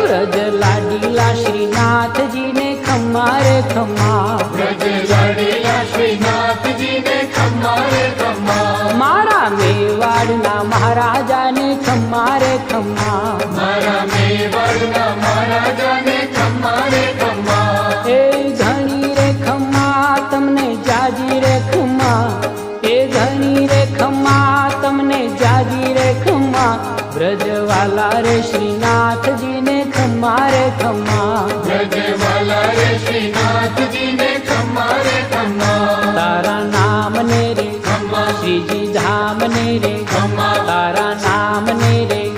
વ્રજ લાડીલા શ્રીનાથજી ને ખમ્મા રે ખમ્મા, વ્રજ લાડીલા શ્રીનાથજી ને ખમ્મા રે ખમ્મા, મારા મેવાડના મહારાજાને ખમ્મા રે ખમ્મા, મારા મેવાડના મહારાજાને ખમ્મા રે ખમ્મા, એ ઘણી રે ખમ્મા તમને જાજી રે ખમ્મા, એ ઘણી રે ખમ્મા તમને જાજી રે ખમ્મા, વ્રજવાલા રે શ્રીનાથજી ને ખમ્મા રે ખમ્મા, વ્રજવાલા રે શ્રીનાથજી ને ખમ્મા રે ખમ્મા, તારા નામ ને રે ખમ્મા, શ્રીજી ધામ ને રે, ખમ્મા, તારા નામ ને રે